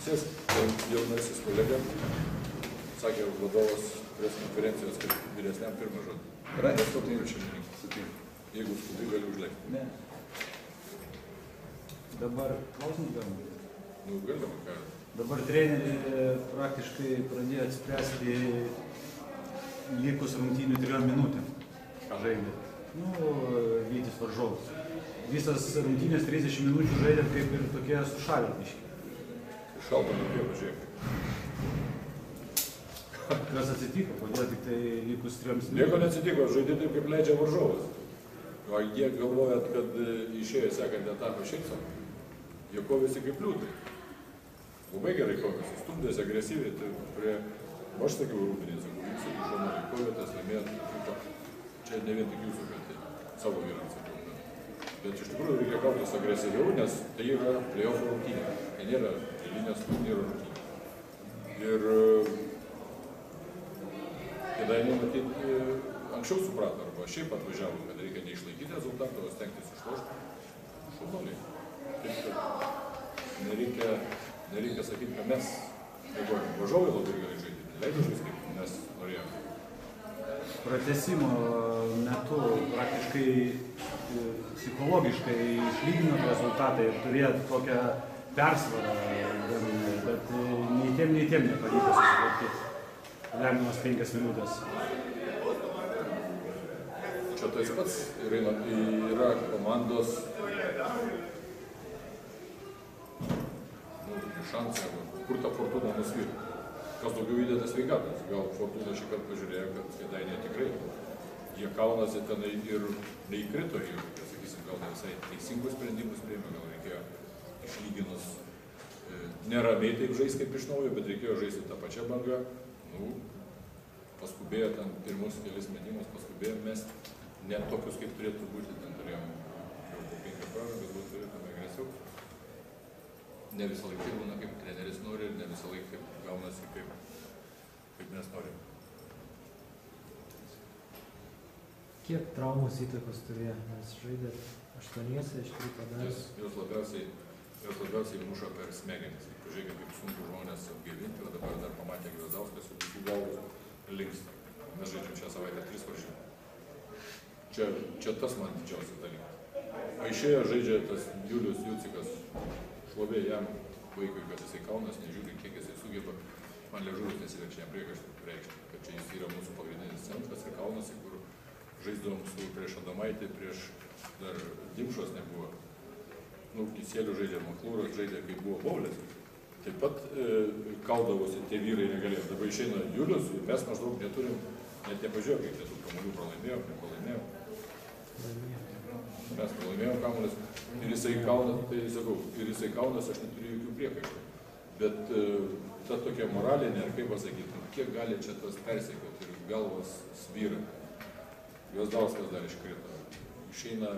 Jaunasis kolega sakė vadovas pries konferencijos, kad vyresniam pirmą žodį. Radės to šeimininkai. Jeigu skubi, gali užlėkti. Ne. Dabar klausimus galima? Nu, galima, ką. Dabar treneriai praktiškai pradėjo spręsti likus rungtynių 3 minutėm. Žaidė. Vytis varžovas. Visas rungtynės 30 minučių žaidė kaip ir tokie sušalę biški. Šalta nukėjo, pažiūrėk. Kas atsitiko? Kodėl tik tai likus 3 minutėm? Nieko neatsitiko, žaidė taip, kaip leidžia varžovas. O jie galvojat, kad išėjo sekant etapą šeicą, jie kovėsi kaip liūtai. Labai gerai kovėsi, stumdėsi agresyviai, tai prie, aš sakiau rūpinės, jūs iki žmonų kovėtės, laimėt, čia ne vien tik jūsų, bet savo vyrams sakiau. Bet iš tikrųjų reikia kautis agresyviau, nes tai yra play-off rungtynė, tai nėra eilinės turnyro rungtynė. Ir Kėdainiai matyt anksčiau suprato, arba šiaip atvažiavo, kad reikia neišlaikyti rezultatą, o stengtis išlošti šaunuoliai. Taip, kad nereikia sakyti, kad mes negorim. Varžovai labai gerai žaidė, leido žaisti, kaip mes norėjome. Pratęsimo metu praktiškai psichologiškai išlyginot rezultatą ir turėjot tokią persvarą, bet nei tiem nepavyko susitvarkyti. Lemiamas 5 minutės. Čia tas pats yra komandos šansai, kur ta Fortuna nusvyra. Kas daugiau įdėta sveikatos. Gal Fortuna šį kartą pažiūrėjo, kad Kėdainiai tikrai. Jie kaunasi tenai ir neįkrito, ir, sakysim, gal ne visai teisingus sprendimus priėmė, gal reikėjo išlyginus neramiai taip žaisti kaip iš naujo, bet reikėjo žaisti tą pačią bangą. Paskubėjo ten pirmus kelis metimus, paskubėjo mes ne tokius, kaip turėtų būti, ten turėjom jau po 5 pražangą, bet turėtume agresiau. Ne visą laiką būna kaip treneris nori ir ne visą laiką kaip gaunasi kaip mes norim. Kiek traumos įtakos turėjo, nes žaidėt 8 iš 3 padarės? Jos labiausiai muša per smegenis. Pažiūrėkit, kaip sunku žmonės atgaivinti, o dabar dar pamatė Gvazdauskas, su visų galvos linksta. Mes žaidžiam šią savaitę 3 varžybų. Čia tas man didžiausias dalykas. Išėjo žaidžia tas Julius Jucikas, šlovė jam vaikui, kad jisai kaunas, nežiūri, kiek jisai sugeba. Man liežuvis nesiverčia jam priekaištų reikšti, kad čia jis yra mūsų pagrindinis centras ir kaunasi, kur žaisdavom su prieš Adomaitį, prieš dar Dimšos nebuvo. Kisėlių žaidė, Maklūras žaidė, kai buvo Baulės. Taip pat kaudavosi tie vyrai negalėjo. Dabar išeina Julius ir mes maždaug neturim, net nepažiūrėjom, kiek tų kamuolių pralaimėjom, nepalaimėjom. Mes pralaimėjom kamuolės ir jisai kaunas, tai sakau, ir jisai kaunas, aš neturiu jokių priekaištų. Bet ta tokia moralinė, ar kaip pasakyti, kiek gali čia tas persekioti ir galvas svyra. Gvazdauskas dar iškrito. Išeina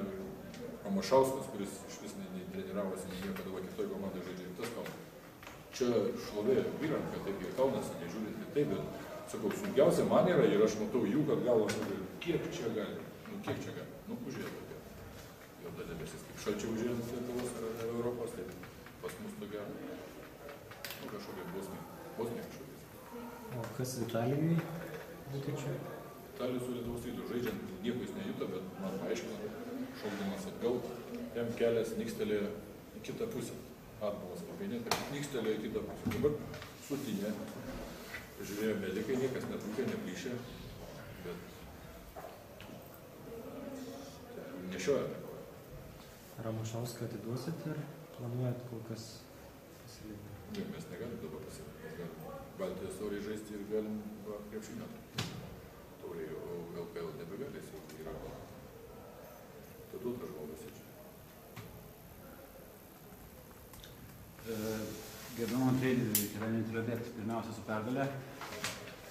Romašauskas, kuris iš vis netreniravosi, niekada va kitoj komandai žaidžia ir tas kaunas. Čia šlovė vyram, kad taip jie kaunasi, nežiūrint taip, bet sakau, sunkiausia man yra ir aš matau jų, kad galva, kiek čia gali, kiek čia gali, užėjo tokia. Jau dadebesis, kaip šalčiau užėjant Lietuvos ar Europos, taip pas mus tokia, kažkokia Bosnija kažkokiais. O kas Vitalijui būtų čia? Vitalijus su Lietuvos Rytu žaidžiant, nieko jis nejuto, bet man paaiškino, šokdamas atgal, jam kelias nikstelėjo į kitą pusę. Atbulas kapinė, tai nikstelėjo į kitą pusę. Dabar sutinė, žiūrėjo medikai, niekas netrūkė, neplyšė, bet nešioja tą koją. Romašauską atiduosit ir planuojat kol kas pasilikti? Ne, mes negalim dabar pasilikti, mes galim Baltijos tauriai žaisti ir galim krepšinio tauriai, o LKL nebegalės jau yra. Todėl tas žmogus čia. Gerbiamam treneriui, Kėdainių Trilebėt, pirmiausia su pergalė.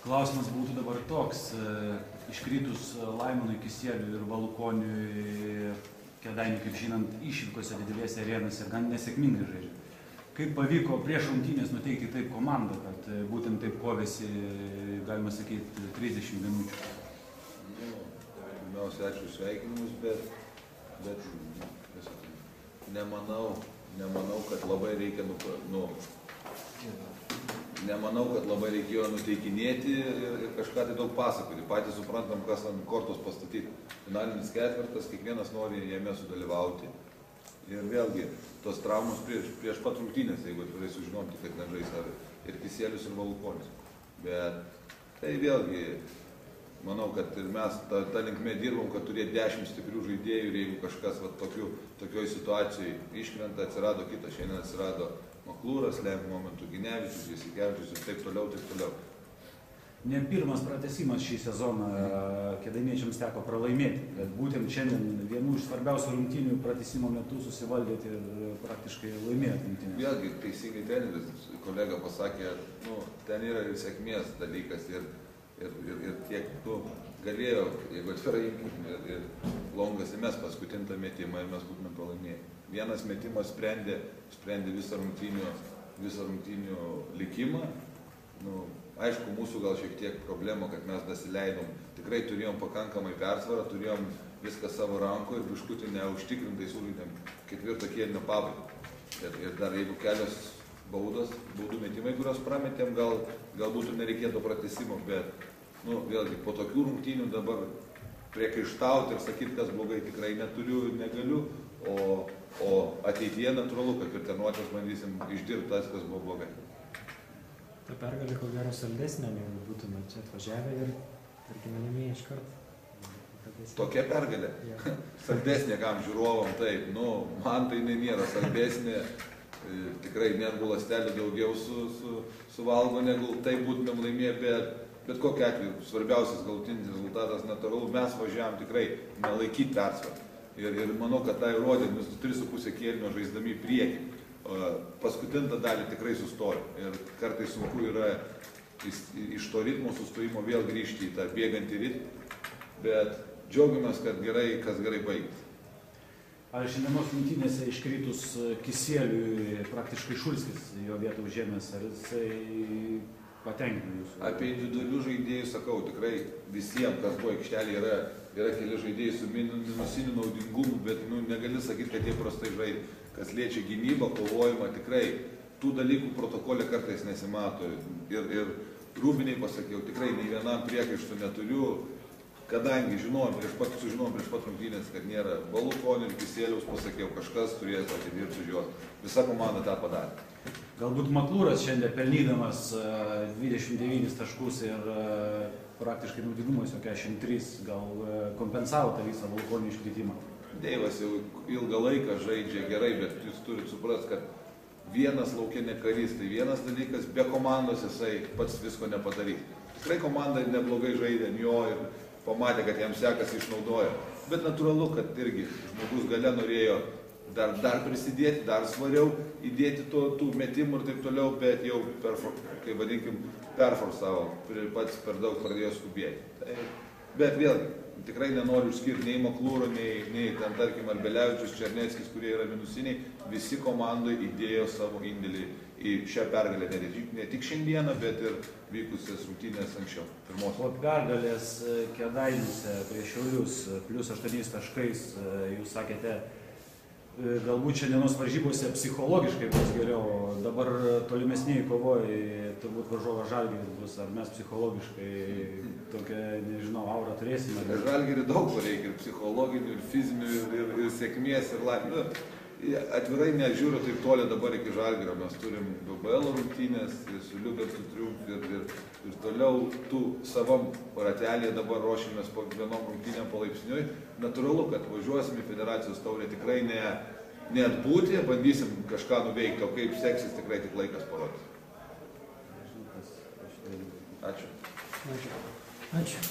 Klausimas būtų dabar toks, iškritus Laimonui Kisėliui ir Valukoniui, Kėdainiai, kaip žinant, išvykose didelėse arenose gan nesėkmingai žaidžia. Kaip pavyko prieš rungtynes nuteikti taip komandą, kad būtent taip kovėsi, galima sakyti, 30 minučių? Pirmiausia, ačiū sveikinimus, bet nemanau, kad labai reikia Nemanau, kad labai reikėjo nuteikinėti ir kažką tai daug pasakoti. Patys suprantam, kas ant kortos pastatyti. Finalinis ketvirtas, kiekvienas nori jame sudalyvauti. Ir vėlgi, tos traumos prieš pat rungtynės, jeigu atvirai sužinom, tik kad nežais ir Kisielius, ir Valukonis. Bet tai vėlgi, manau, kad ir mes tą linkme dirbom, kad turėti 10 stiprių žaidėjų ir jeigu kažkas tokioj situacijai iškrenta, atsirado kitas. Šiandien atsirado Maklūras, lemiamų momentų Ginevičius, Jasikevičius ir taip toliau, taip toliau. Ne pirmas pratęsimas šį sezoną kėdainiečiams teko pralaimėti, bet būtent šiandien vienų iš svarbiausių rungtynių pratęsimo metu susivaldėte ir praktiškai laimėjote rungtynės. Vėlgi, teisingai treneris, kolega pasakė, ten yra ir sėkmės dalykas ir tiek galėjo, jeigu atvirai ir Longas įmes paskutintą metimą ir mes būtume pralaimėję. Vienas metimas sprendė visą rungtynių likimą. Aišku, mūsų gal šiek tiek problema, kad mes dasileidom. Tikrai turėjom pakankamai persvarą, turėjom viską savo ranko ir biškutį neužtikrintai sužaidėm ketvirtą kėlinio pabaigą. Ir dar jeigu kelios baudų metimai, kurios prametėm, galbūt ir nereikėtų pratęsimo, bet vėlgi po tokių rungtynių dabar priekaištauti ir sakyti, kas blogai, tikrai neturiu ir negaliu, o ateityje natūralu, kad ir treniruotės bandysim išdirbti tas, kas buvo blogai. Ta pergalė ko gero saldesnė, negu būtume čia atvažiavę ir, tarkime, laimėję iš karto. Tokia pergalė? Saldesnė kam žiūrovom, taip. Man tai nėra saldesnė. Tikrai netgi ląstelių daugiau suvalgo, negu tai būtumėm laimėję, bet kokiu atveju svarbiausias galutinis rezultatas natūralu. Mes važiavam tikrai nelaikyti persvarą. Ir manau, kad tai įrodė, mes 3,5 kėlinio žaisdami į priekį. Paskutintą dalį tikrai sustojo ir kartais sunku yra iš to ritmo sustojimo vėl grįžti į tą bėgantį ritmą, bet džiaugiamės, kad kas gerai baigtas. Ar šiandienos rungtynėse iškritus Kisieliui praktiškai Šulskis jo vietą užėmęs, ar jisai patenkina jūsų? Apie individualių žaidėjų sakau, tikrai visiems, kas buvo aikštelė, yra keli žaidėjai su minusiniu naudingumu, bet negali sakyti, kad jie prastai žaidė. Kas liečia gynybą, kovojimą, tikrai tų dalykų protokolė kartais nesimato. Ir Rūbiniai pasakiau, tikrai nei vienam priekaištų neturiu, kadangi sužinojom prieš pat rungtynės, kad nėra Valukonio ir Kisieliaus, pasakiau, kažkas turės atidirbti už juos. Visa komanda tą padarė. Galbūt Maklūras šiandien pelnydamas 29 taškus ir praktiškai naudingumas 43, gal kompensavo tą visą Valukonio iškritimą. Deivas jau ilgą laiką žaidžia gerai, bet jūs turite suprasti, kad vienas laukia ne karys, tai vienas dalykas, be komandos jisai pats visko nepadarys. Tikrai komanda neblogai žaidė ant jo ir pamatė, kad jam sekasi išnaudoja. Bet natūralu, kad irgi žmogus gale norėjo dar prisidėti, dar svariau įdėti tų metimų ir taip toliau, bet jau, kaip vadinkim, perforsavo, pats per daug pradėjo skubėti. Bet vėlgi, tikrai nenoriu išskirti nei Maklūro, nei ten, tarkim, Albelevičius, Černeckis, kurie yra minusiniai, visi komandai įdėjo savo indėlį į šią pergalę, ne tik šiandieną, bet ir vykusias rungtynės anksčiau. Po pergalės Kėdainiuose prieš Šiaulius plius 8 taškais, jūs sakėte, galbūt šiandienos varžybose psichologiškai bus geriau, dabar tolimesniai kovoje turbūt varžovas Žalgiris bus, ar mes psichologiškai tokią, nežinau, aurą turėsime? Žalgirį daug reikia, ir psichologinių, ir fizinių, ir sėkmės, ir laimė. Atvirai nežiūriu taip toli dabar iki Žalgirio, mes turim BBL rungtynės, su Liubertu triumfu ir toliau tų savam ratelėje dabar ruošimės po vienom rungtynėm palaipsniui. Natūralu, kad važiuosim į federacijos taurę tikrai neatbūti, bandysim kažką nuveikti, o kaip seksis tikrai tik laikas parodys. Ačiū. Ačiū.